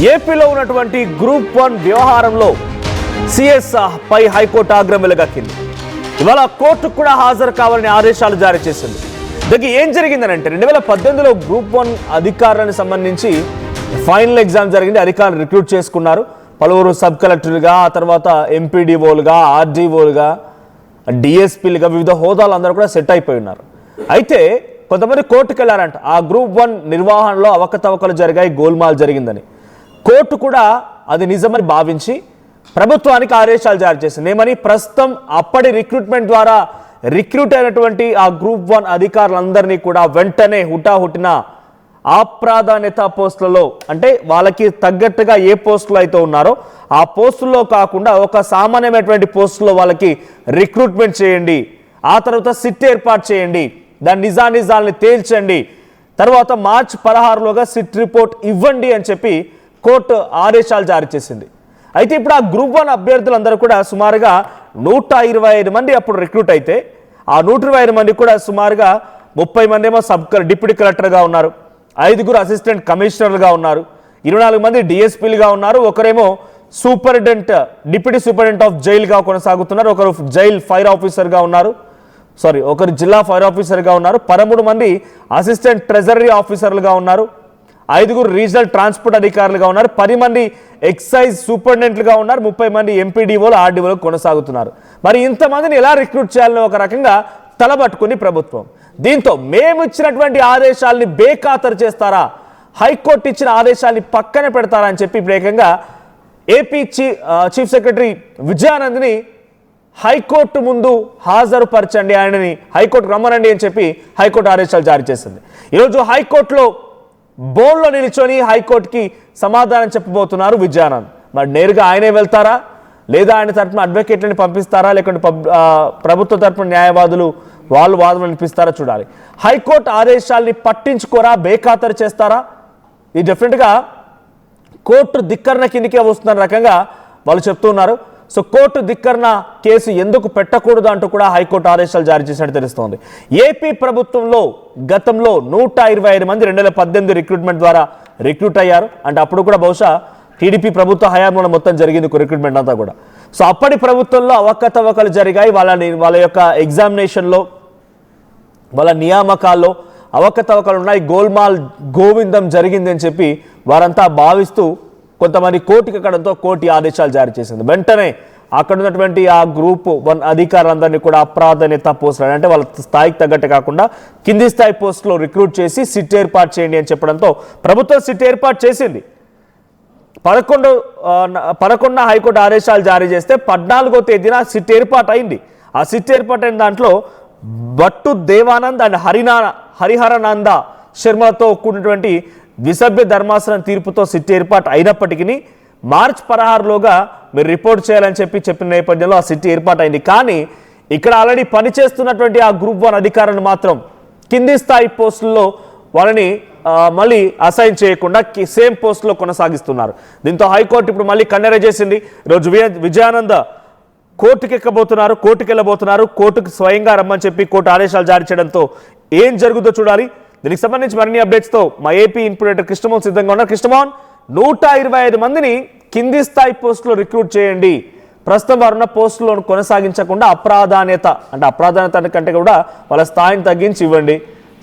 ఏపీలో ఉన్నటువంటి గ్రూప్ 1 వ్యవహారంలో సిఎస్ పై హైకోర్టు ఆగ్రహం వెలుగక్కింది. ఇవాళ కోర్టుకు కూడా హాజరు కావాలని ఆదేశాలు జారీ చేసింది. దీనికి ఏం జరిగిందనంటే 2018లో గ్రూప్ 1 అధికారులకు సంబంధించి ఫైనల్ ఎగ్జామ్ జరిగింది. అధికారులు రిక్రూట్ చేసుకున్నారు. పలువురు సబ్ కలెక్టర్లుగా, ఆ తర్వాత ఎంపీడీఓలుగా, ఆర్డీఓలుగా, డిఎస్పీలుగా వివిధ హోదాలు అందరూ కూడా సెట్ అయిపోయి ఉన్నారు. అయితే కొంతమంది కోర్టుకు వెళ్ళారంట. ఆ గ్రూప్ 1 నిర్వహణలో అవకతవకలు జరిగాయి, గోల్మాల్ జరిగిందని. కోర్టు కూడా అది నిజమని భావించి ప్రభుత్వానికి ఆదేశాలు జారీ చేసింది. ఏమని? ప్రస్తుతం అప్పటి రిక్రూట్మెంట్ ద్వారా రిక్రూట్ అయినటువంటి ఆ గ్రూప్ 1 అధికారులందరినీ కూడా వెంటనే హుటాహుటిన అప్రాధాన్యత పోస్టులలో, అంటే వాళ్ళకి తగ్గట్టుగా ఏ పోస్టులు అయితే ఉన్నారో ఆ పోస్టుల్లో కాకుండా ఒక సామాన్యమైనటువంటి పోస్టులో వాళ్ళకి రిక్రూట్మెంట్ చేయండి. ఆ తర్వాత సిట్ ఏర్పాటు చేయండి, దాని నిజానిజాలని తేల్చండి, తర్వాత మార్చి 16లోగా సిట్ రిపోర్ట్ ఇవ్వండి అని చెప్పి కోర్టు ఆదేశాలు జారీ చేసింది. అయితే ఇప్పుడు ఆ గ్రూప్ 1 అభ్యర్థులందరూ కూడా సుమారుగా 125 మంది అప్పుడు రిక్రూట్ అయితే, ఆ 125 మంది కూడా సుమారుగా 30 మంది ఏమో డిప్యూటీ కలెక్టర్గా ఉన్నారు, 5 అసిస్టెంట్ కమిషనర్లుగా ఉన్నారు, 24 మంది డిఎస్పీలుగా ఉన్నారు, ఒకరేమో డిప్యూటీ సూపరింటెండెంట్ ఆఫ్ జైలుగా కొనసాగుతున్నారు, ఒకరు జైల్ ఫైర్ ఆఫీసర్గా ఉన్నారు, ఒకరు జిల్లా ఫైర్ ఆఫీసర్గా ఉన్నారు, 13 మంది అసిస్టెంట్ ట్రెజరీ ఆఫీసర్లుగా ఉన్నారు, 5 రీజనల్ ట్రాన్స్పోర్ట్ అధికారులుగా ఉన్నారు, 10 మంది ఎక్సైజ్ సూపరింటెండెంట్లుగా ఉన్నారు, 30 మంది ఎంపీడీఓలు, ఆర్డీఓలు కొనసాగుతున్నారు. మరి ఇంతమందిని ఎలా రిక్రూట్ చేయాలని ఒక రకంగా తలబట్టుకుని ప్రభుత్వం. దీంతో మేము ఇచ్చినటువంటి ఆదేశాలని బేఖాతరు చేస్తారా, హైకోర్టు ఇచ్చిన ఆదేశాన్ని పక్కన పెడతారా అని చెప్పి ఏకంగా ఏపీ చీఫ్ సెక్రటరీ విజయానంద్ని హైకోర్టు ముందు హాజరుపరచండి, ఆయనని హైకోర్టుకు రమ్మనండి అని చెప్పి హైకోర్టు ఆదేశాలు జారీ చేసింది. ఈరోజు హైకోర్టులో బోన్లో నిల్చొని హైకోర్టుకి సమాధానం చెప్పబోతున్నారు విజయానంద్. మరి నేరుగా ఆయనే వెళ్తారా, లేదా ఆయన తరఫున అడ్వకేట్లని పంపిస్తారా, లేకుంటే ప్రభుత్వ తరఫున న్యాయవాదులు వాళ్ళు వాదనలు వినిపిస్తారా చూడాలి. హైకోర్టు ఆదేశాల్ని పట్టించుకోరా, బేఖాతరు చేస్తారా? ఇది డెఫినెట్గా కోర్టు ధిక్కరణ కిందికే వస్తున్న రకంగా వాళ్ళు చెప్తున్నారు. సో కోర్టు ధిక్కరణ కేసు ఎందుకు పెట్టకూడదు అంటూ కూడా హైకోర్టు ఆదేశాలు జారీ చేసినట్టు తెలుస్తోంది. ఏపీ ప్రభుత్వంలో గతంలో 125 మంది 2018 రిక్రూట్మెంట్ ద్వారా రిక్రూట్ అయ్యారు. అంటే అప్పుడు కూడా బహుశా టీడీపీ ప్రభుత్వ హయాంలో మొత్తం జరిగింది రిక్రూట్మెంట్ అంతా కూడా. సో అప్పటి ప్రభుత్వంలో అవకతవకలు జరిగాయి, వాళ్ళ యొక్క ఎగ్జామినేషన్లో, వాళ్ళ నియామకాల్లో అవకతవకలు ఉన్నాయి, గోవిందం జరిగింది అని చెప్పి వారంతా భావిస్తూ కొంతమంది కోర్టుకి ఎక్కడంతో కోర్టు ఆదేశాలు జారీ చేసింది. వెంటనే అక్కడ ఉన్నటువంటి ఆ గ్రూప్ 1 అధికారులందరినీ కూడా అప్రాధాన్యత పోస్టులు, అంటే వాళ్ళ స్థాయికి తగ్గట్టు కాకుండా కింది స్థాయి పోస్టులో రిక్రూట్ చేసి సిట్ ఏర్పాటు చేయండి అని చెప్పడంతో ప్రభుత్వం సిట్ ఏర్పాటు చేసింది. 11న హైకోర్టు ఆదేశాలు జారీ చేస్తే 14వ తేదీన సిట్ ఏర్పాటు అయింది. ఆ సిట్ ఏర్పాటైన దాంట్లో భట్టు దేవానంద్ అండ్ హరిహరానంద శర్మతో కూడినటువంటి ద్విసభ్య ధర్మాసనం తీర్పుతో సిట్ ఏర్పాటు అయినప్పటికీ మార్చి 16లోగా మీరు రిపోర్ట్ చేయాలని చెప్పిన నేపథ్యంలో ఆ సిట్ ఏర్పాటు అయింది. కానీ ఇక్కడ ఆల్రెడీ పనిచేస్తున్నటువంటి ఆ గ్రూప్ 1 అధికారులను మాత్రం కింది స్థాయి పోస్టుల్లో వాళ్ళని మళ్ళీ అసైన్ చేయకుండా సేమ్ పోస్టులో కొనసాగిస్తున్నారు. దీంతో హైకోర్టు ఇప్పుడు మళ్ళీ కన్నెర చేసింది. ఈరోజు విజయానంద్ కోర్టుకు వెళ్ళబోతున్నారు. కోర్టుకు స్వయంగా రమ్మని చెప్పి కోర్టు ఆదేశాలు జారీ చేయడంతో ఏం జరుగుతుందో చూడాలి. దీనికి సంబంధించి మరిన్ని అప్డేట్స్తో మా ఏపీ ఇన్పుట్ కృష్ణమోహన్ సిద్ధంగా ఉన్నారు. కృష్ణమోహన్, 125 మందిని కింది స్థాయి పోస్టులో రిక్రూట్ చేయండి, ప్రస్తుతం వారున్న పోస్టులను కొనసాగించకుండా అప్రాధాన్యత కంటే కూడా వాళ్ళ స్థాయిని తగ్గించి ఇవ్వండి,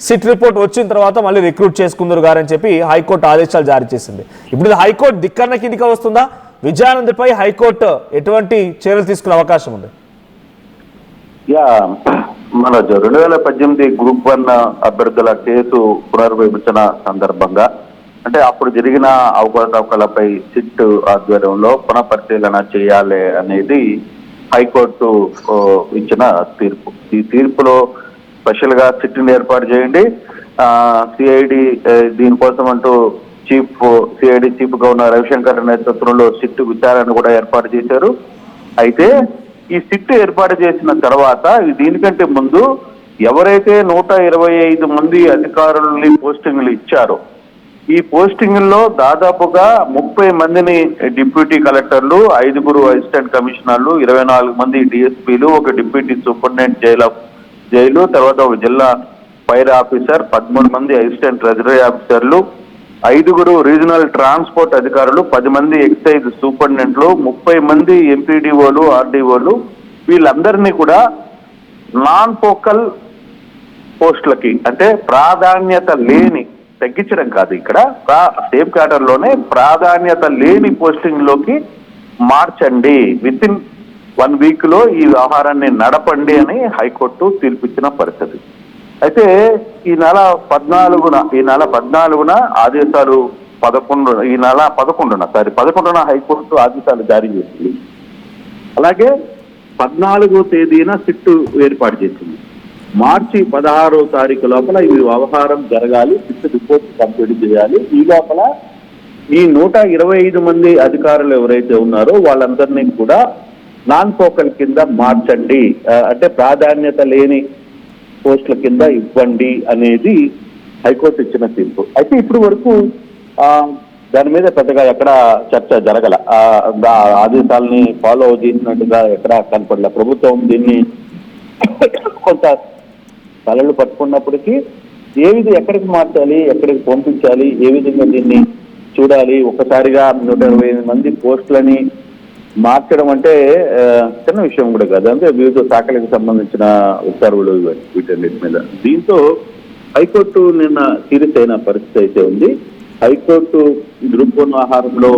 సిట్ రిపోర్ట్ వచ్చిన తర్వాత మళ్ళీ రిక్రూట్ చేసుకుందరు గారని చెప్పి హైకోర్టు ఆదేశాలు జారీ చేసింది. ఇప్పుడు ఇది హైకోర్టు ధిక్కరణ కిందికి వస్తుందా? విజయానంద్పై హైకోర్టు ఎటువంటి చర్యలు తీసుకునే అవకాశం ఉంది? మన 2018 గ్రూప్ 1 అభ్యర్థుల కేసు పునర్విభజన సందర్భంగా, అంటే అప్పుడు జరిగిన అవకతవకలపై సిట్ ఆధ్వర్యంలో పునఃపరిశీలన చేయాలి అనేది హైకోర్టు ఇచ్చిన తీర్పు. ఈ తీర్పులో స్పెషల్ గా సిట్ని ఏర్పాటు చేయండి, సిఐడి దీనికోసం అంటూ సిఐడి చీఫ్ గా ఉన్న రవిశంకర్ నేతృత్వంలో సిట్ విచారణ కూడా ఏర్పాటు చేశారు. అయితే ఈ సిట్ ఏర్పాటు చేసిన తర్వాత దీనికంటే ముందు ఎవరైతే 125 మంది అధికారులని పోస్టింగ్లు ఇచ్చారో ఈ పోస్టింగ్లో దాదాపుగా 30 మందిని డిప్యూటీ కలెక్టర్లు, 5 అసిస్టెంట్ కమిషనర్లు, 24 మంది డిఎస్పీలు, ఒక డిప్యూటీ సూపరింటెండెంట్ జైలు, తర్వాత ఒక జిల్లా ఫైర్ ఆఫీసర్, 13 మంది అసిస్టెంట్ ట్రెజరీ ఆఫీసర్లు, 5 రీజనల్ ట్రాన్స్పోర్ట్ అధికారులు, 10 మంది ఎక్సైజ్ సూపరింటెండెంట్లు, 30 మంది ఎంపీడీఓలు, ఆర్డీఓలు వీళ్ళందరినీ కూడా నాన్ ఫోకల్ పోస్టులకి, అంటే ప్రాధాన్యత లేని, తగ్గించడం కాదు ఇక్కడ, సేఫ్ క్యాడర్ లోనే ప్రాధాన్యత లేని పోస్టింగ్ లోకి మార్చండి, విత్ ఇన్ 1 వీక్ లో ఈ వ్యవహారాన్ని నడపండి అని హైకోర్టు తీర్పిచ్చిన పరిస్థితి. అయితే ఈ నెల 14న ఆదేశాలు 11న హైకోర్టు ఆదేశాలు జారీ చేసింది. అలాగే 14వ తేదీన సిట్ ఏర్పాటు చేసింది. మార్చి 16వ తారీఖు లోపల ఈ వ్యవహారం జరగాలి, సిట్ రిపోర్ట్ కంప్లీట్ చేయాలి. ఈ లోపల ఈ 125 మంది అధికారులు ఎవరైతే ఉన్నారో వాళ్ళందరినీ కూడా నాన్ ఫోకల్ కింద మార్చండి, అంటే ప్రాధాన్యత లేని పోస్టుల కింద ఇవ్వండి అనేది హైకోర్టు ఇచ్చిన తీర్పు. అయితే ఇప్పుడు వరకు దాని మీద పెద్దగా ఎక్కడ చర్చ జరగల, ఆదేశాలని ఫాలో చేసినట్టుగా ఎక్కడ కనపడలే. ప్రభుత్వం దీన్ని కొంత తలలు పట్టుకున్నప్పటికీ ఎక్కడికి మార్చాలి, ఎక్కడికి పంపించాలి, ఏ విధంగా దీన్ని చూడాలి, ఒక్కసారిగా 125 మంది పోస్టులని మార్చడం అంటే చిన్న విషయం కూడా కాదు. అంటే వివిధ శాఖలకు సంబంధించిన ఉత్తర్వులు వీటన్నిటి మీద. దీంతో హైకోర్టు నిన్న సీరియస్ అయిన పరిస్థితి అయితే ఉంది. హైకోర్టు గ్రూప్ 1 ఆహారంలో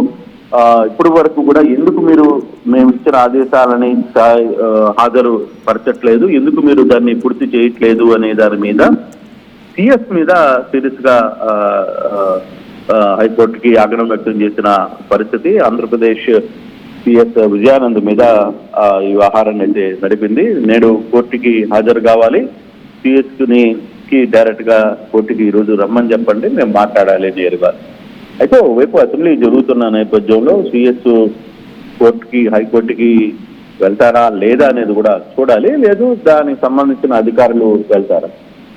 ఇప్పటి వరకు కూడా ఎందుకు మీరు మేము ఇచ్చిన ఆదేశాలని హాజరు పరచట్లేదు, ఎందుకు మీరు దాన్ని పూర్తి చేయట్లేదు అనే దాని మీద సిఎస్ మీద సీరియస్ గా హైకోర్టుకి ఆగ్రహం వ్యక్తం చేసిన పరిస్థితి. ఆంధ్రప్రదేశ్ సిఎస్ విజయానంద్ మీద ఈ వ్యవహారాన్ని అయితే నడిపింది. నేడు కోర్టుకి హాజరు కావాలి, సిఎస్ కి డైరెక్ట్ గా కోర్టుకి ఈ రోజు రమ్మని చెప్పండి, మేము మాట్లాడాలి నేరుగా. అయితే ఓవైపు అసెంబ్లీ జరుగుతున్న నేపథ్యంలో సిఎస్ హైకోర్టుకి వెళ్తారా లేదా అనేది కూడా చూడాలి. లేదు దానికి సంబంధించిన అధికారులు వెళ్తారా,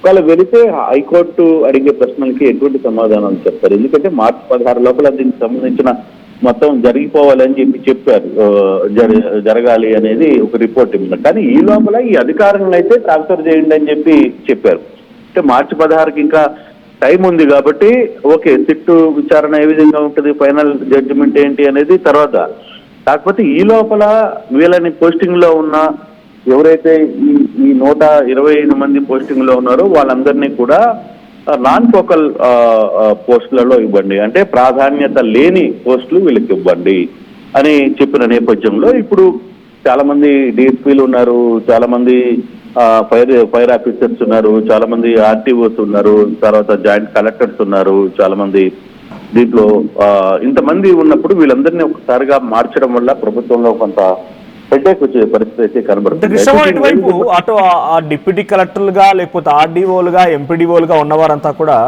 వాళ్ళు వెళితే హైకోర్టు అడిగే ప్రశ్నలకి ఎటువంటి సమాధానాలు చెప్తారు. ఎందుకంటే మార్చి 16 లోపల దీనికి సంబంధించిన మొత్తం జరిగిపోవాలని చెప్పారు, జరగాలి అనేది ఒక రిపోర్ట్ ఇవ్వడం. కానీ ఈ లోపల ఈ అధికారులను అయితే ట్రాన్స్ఫర్ చేయండి అని చెప్పారు. అంటే మార్చి 16కి ఇంకా టైం ఉంది కాబట్టి ఓకే, సిట్టు విచారణ ఏ విధంగా ఉంటుంది, ఫైనల్ జడ్జిమెంట్ ఏంటి అనేది తర్వాత. కాకపోతే ఈ లోపల వీళ్ళని పోస్టింగ్ లో ఉన్న ఎవరైతే ఈ 125 మంది పోస్టింగ్ లో ఉన్నారో వాళ్ళందరినీ కూడా నాన్ ఫోకల్ పోస్టులలో ఇవ్వండి, అంటే ప్రాధాన్యత లేని పోస్టులు వీళ్ళకి ఇవ్వండి అని చెప్పిన నేపథ్యంలో ఇప్పుడు చాలా మంది డిఎస్పీలు ఉన్నారు, చాలా మంది ఫైర్ ఆఫీసర్స్ ఉన్నారు, చాలా మంది ఆర్టీఓస్ ఉన్నారు, తర్వాత జాయింట్ కలెక్టర్స్ ఉన్నారు, చాలా మంది. దీంట్లో ఇంతమంది ఉన్నప్పుడు వీళ్ళందరినీ ఒకసారిగా మార్చడం వల్ల ప్రభుత్వంలో కొంత హెడ్ఏక్ వచ్చే పరిస్థితి అయితే కనబడుతుంది. ఇటువైపు అటు ఆ డిప్యూటీ కలెక్టర్లుగా లేకపోతే ఆర్డీఓలుగా ఎంపీడీఓలుగా ఉన్నవారంతా కూడా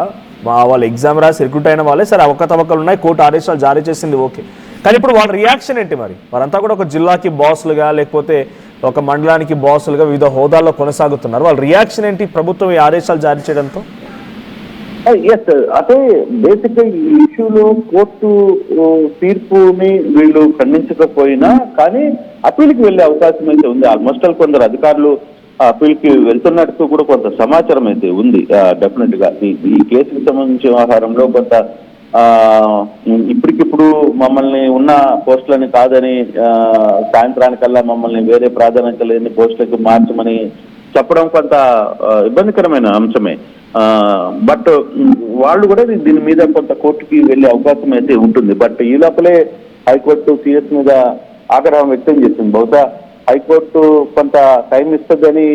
వాళ్ళు ఎగ్జామ్ రాసి రిక్రూట్ అయిన వాళ్ళే. సరే అవకతవకలు ఉన్నాయి, కోర్టు ఆదేశాలు జారీ చేసింది, ఓకే. కానీ ఇప్పుడు వాళ్ళ రియాక్షన్ ఏంటి మరి? వారంతా కూడా ఒక జిల్లాకి బాసులుగా లేకపోతే ఒక మండలానికి బాసులుగా వివిధ హోదాల్లో కొనసాగుతున్నారు. వాళ్ళ రియాక్షన్ ఏంటి ప్రభుత్వం ఈ ఆదేశాలు జారీ చేయడంతో? ఎస్, అంటే బేసిక్ గా ఈ ఇష్యూలో కోర్టు తీర్పుని వీళ్ళు ఖండించకపోయినా కానీ అప్పీల్కి వెళ్లే అవకాశం అయితే ఉంది. ఆల్మోస్ట్ కొందరు అధికారులు అప్పీల్కి వెళ్తున్నట్టు కూడా కొంత సమాచారం అయితే ఉంది. డెఫినెట్ గా ఈ కేసుకు సంబంధించిన వ్యవహారంలో కొంత ఇప్పటికిప్పుడు మమ్మల్ని ఉన్న పోస్టులని కాదని సాయంత్రానికల్లా మమ్మల్ని వేరే ప్రాధాన్యత లేని పోస్టులకు మార్చమని చెప్పడం కొంత ఇబ్బందికరమైన అంశమే. బట్ వాళ్ళు కూడా దీని మీద కొంత కోర్టుకి వెళ్లే అవకాశం అయితే ఉంటుంది. బట్ ఈ లోపలే హైకోర్టు సిఎస్ మీద ఆగ్రహం వ్యక్తం చేసింది. బహుశా హైకోర్టు కొంత టైం ఇస్తుందని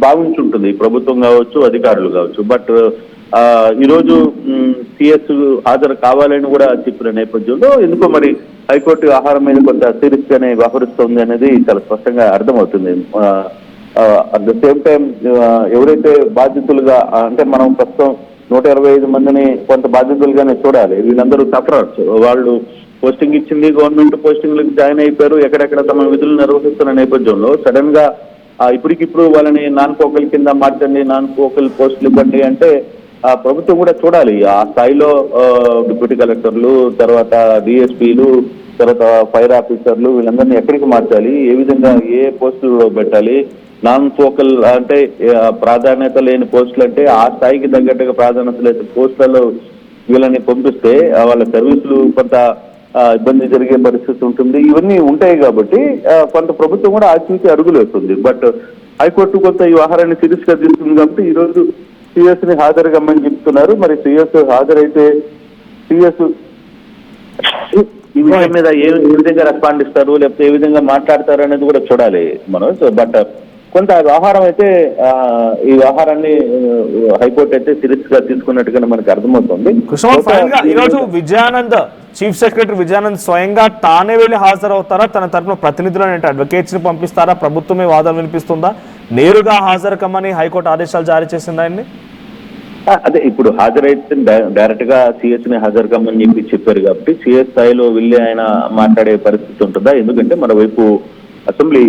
భావించుంటుంది, ప్రభుత్వం కావచ్చు, అధికారులు కావచ్చు. బట్ ఈరోజు సిఎస్ హాజరు కావాలని కూడా చెప్పిన నేపథ్యంలో ఎందుకో మరి హైకోర్టు ఆహారం మీద కొంత సీరియస్ గానే వ్యవహరిస్తుంది అనేది చాలా స్పష్టంగా అర్థమవుతుంది. అట్ ద సేమ్ టైం ఎవరైతే బాధితులుగా, అంటే మనం ప్రస్తుతం 125 మందిని కొంత బాధితులుగానే చూడాలి. వీళ్ళందరూ సఫరర్స్, వాళ్ళు పోస్టింగ్ ఇచ్చింది గవర్నమెంట్, పోస్టింగ్లకు జాయిన్ అయిపోయారు, ఎక్కడెక్కడ తమ విధులు నిర్వహిస్తున్న నేపథ్యంలో సడన్ గా ఇప్పటికిప్పుడు వాళ్ళని నాన్ ఫోకల్ కింద మార్చండి, నాన్ ఫోకల్ పోస్టులు ఇవ్వండి అంటే ప్రభుత్వం కూడా చూడాలి ఆ స్థాయిలో డిప్యూటీ కలెక్టర్లు, తర్వాత డిఎస్పీలు, తర్వాత ఫైర్ ఆఫీసర్లు వీళ్ళందరినీ ఎక్కడికి మార్చాలి, ఏ విధంగా ఏ పోస్టుల్లో పెట్టాలి. నాన్ ఫోకల్ అంటే ప్రాధాన్యత లేని పోస్టులు అంటే ఆ స్థాయికి తగ్గట్టుగా ప్రాధాన్యత లేని పోస్టులలో వీళ్ళని పంపిస్తే వాళ్ళ సర్వీసులు కొంత ఇబ్బంది జరిగే పరిస్థితి ఉంటుంది. ఇవన్నీ ఉంటాయి కాబట్టి కొంత ప్రభుత్వం కూడా ఆచితూచి అడుగులు వేస్తుంది. బట్ హైకోర్టు కొంత ఈ వ్యవహారాన్ని సీరియస్ గా తీసుకుంది కాబట్టి ఈ రోజు సిఎస్ ని హాజరు కమ్మని చెప్తున్నారు. మరి సిఎస్ హాజరైతే సిఎస్ ఈ విషయం మీద ఏ విధంగా రెస్పాండ్ ఇస్తారు, లేకపోతే ఏ విధంగా మాట్లాడతారు అనేది కూడా చూడాలి మనం. సో బట్ కొంత వ్యవహారం అయితే ఈ వ్యవహారాన్ని హైకోర్టు అయితే సీరియస్ గా తీసుకున్నట్టుగా మనకు అర్థమవుతుంది. ఈ రోజు విజయానంద్ చీఫ్ సెక్రటరీ విజయానంద్ స్వయంగా తానే వెళ్ళి హాజరవుతారా, తన తరఫున ప్రతినిధులను అడ్వకేట్స్ ని పంపిస్తారా, ప్రభుత్వమే వాదన వినిపిస్తుందా, నేరుగా హాజరు కమ్మని హైకోర్టు ఆదేశాలు జారీ చేసిందా ఆయన్ని? అదే ఇప్పుడు హాజరైతే డైరెక్ట్ గా సిఎస్ ని హాజరు కమ్మని చెప్పారు కాబట్టి సిఎస్ స్థాయిలో వెళ్ళి ఆయన మాట్లాడే పరిస్థితి ఉంటుందా? ఎందుకంటే మరోవైపు అసెంబ్లీ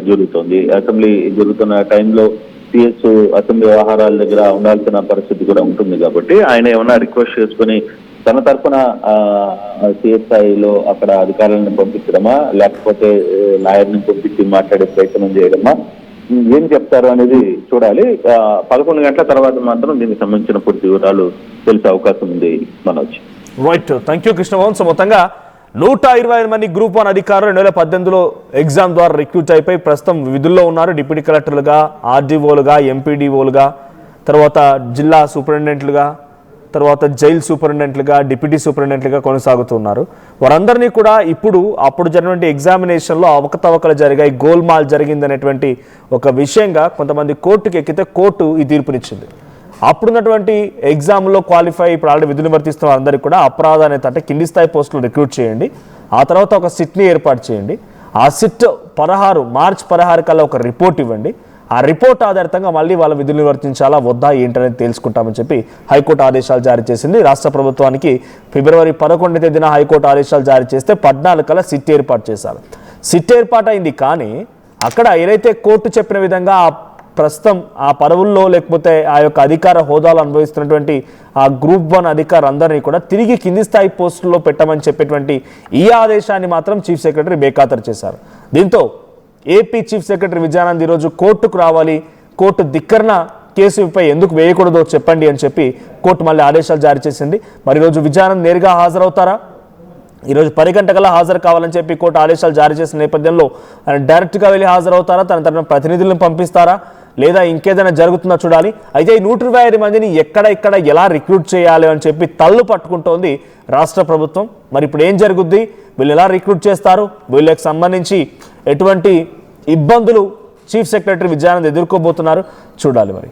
జరుగుతోంది. అసెంబ్లీ జరుగుతున్న టైంలో సిఎస్ అసెంబ్లీ వ్యవహారాల దగ్గర ఉండాల్సిన పరిస్థితి కూడా ఉంటుంది కాబట్టి ఆయన ఏమన్నా రిక్వెస్ట్ చేసుకుని తన తరఫున సిఎస్ స్థాయిలో అక్కడ అధికారులను పంపించడమా, లేకపోతే లాయర్ని పంపించి మాట్లాడే ప్రయత్నం చేయడమా, ఏం చెప్తారు అనేది చూడాలి. 11 గంటల తర్వాత మాత్రం దీనికి సంబంధించిన పూర్తి వివరాలు తెలిసే అవకాశం ఉంది Manoj. Right, thank you Krishnamohan. So మొత్తంగా 125 మంది గ్రూప్ 1 అధికారులు 2018లో ఎగ్జామ్ ద్వారా రిక్రూట్ అయిపోయి ప్రస్తుతం విధుల్లో ఉన్నారు. డిప్యూటీ కలెక్టర్లుగా, ఆర్డీఓలుగా, ఎంపీడీఓలుగా, తర్వాత జిల్లా సూపరింటెండెంట్లుగా, తర్వాత జైల్ సూపరింటెండెంట్లుగా, డిప్యూటీ సూపరింటెండెంట్లుగా కొనసాగుతున్నారు. వారందరినీ కూడా ఇప్పుడు అప్పుడు జరిగినటువంటి ఎగ్జామినేషన్లో అవకతవకలు జరిగాయి, గోల్మాల్ జరిగిందనేటువంటి ఒక విషయంగా కొంతమంది కోర్టుకి ఎక్కితే కోర్టు ఈ తీర్పునిచ్చింది. అప్పుడున్నటువంటి ఎగ్జామ్లో క్వాలిఫై ఇప్పుడు ఆల్రెడీ విధులు నిర్వర్తిస్తున్న వారందరికీ కూడా అపరాధాన్ని అంటే కింది స్థాయి పోస్టులు రిక్రూట్ చేయండి, ఆ తర్వాత ఒక సిట్ని ఏర్పాటు చేయండి, ఆ సిట్ మార్చి 16 కల్లా ఒక రిపోర్ట్ ఇవ్వండి, ఆ రిపోర్ట్ ఆధారితంగా మళ్ళీ వాళ్ళ విధులు నిర్వర్తించాలా వద్దా ఏంటనేది తెలుసుకుంటామని చెప్పి హైకోర్టు ఆదేశాలు జారీ చేసింది. రాష్ట్ర ప్రభుత్వానికి ఫిబ్రవరి 11వ తేదీన హైకోర్టు ఆదేశాలు జారీ చేస్తే 14 కల్లా సిట్ ఏర్పాటు చేశారు. సిట్ ఏర్పాటు అయింది, కానీ అక్కడ ఏదైతే కోర్టు చెప్పిన విధంగా ప్రస్తుతం ఆ పదవుల్లో లేకపోతే ఆ యొక్క అధికార హోదాలు అనుభవిస్తున్నటువంటి ఆ గ్రూప్ 1 అధికారులందరినీ కూడా తిరిగి కింది స్థాయి పోస్టుల్లో పెట్టమని చెప్పేటువంటి ఈ ఆదేశాన్ని మాత్రం చీఫ్ సెక్రటరీ బేఖాతరు చేశారు. దీంతో ఏపీ చీఫ్ సెక్రటరీ విజయానంద్ ఈరోజు కోర్టుకు రావాలి, కోర్టు ధిక్కరణ కేసుపై ఎందుకు వేయకూడదో చెప్పండి అని చెప్పి కోర్టు మళ్ళీ ఆదేశాలు జారీ చేసింది. మరి ఈరోజు విజయానంద్ నేరుగా హాజరవుతారా, ఈరోజు 10 గంటకల్లా హాజరు కావాలని చెప్పి కోర్టు ఆదేశాలు జారీ చేసిన నేపథ్యంలో ఆయన డైరెక్ట్గా వెళ్ళి హాజరవుతారా, తన తరఫున ప్రతినిధులను పంపిస్తారా, లేదా ఇంకేదైనా జరుగుతుందో చూడాలి. అయితే ఈ 125 మందిని ఎక్కడ ఎలా రిక్రూట్ చేయాలి అని చెప్పి తల్లు పట్టుకుంటోంది రాష్ట్ర ప్రభుత్వం. మరి ఇప్పుడు ఏం జరుగుద్ది, వీళ్ళు ఎలా రిక్రూట్ చేస్తారు, వీళ్ళకి సంబంధించి ఎటువంటి ఇబ్బందులు చీఫ్ సెక్రటరీ విజయానంద్ ఎదుర్కోబోతున్నారు చూడాలి మరి.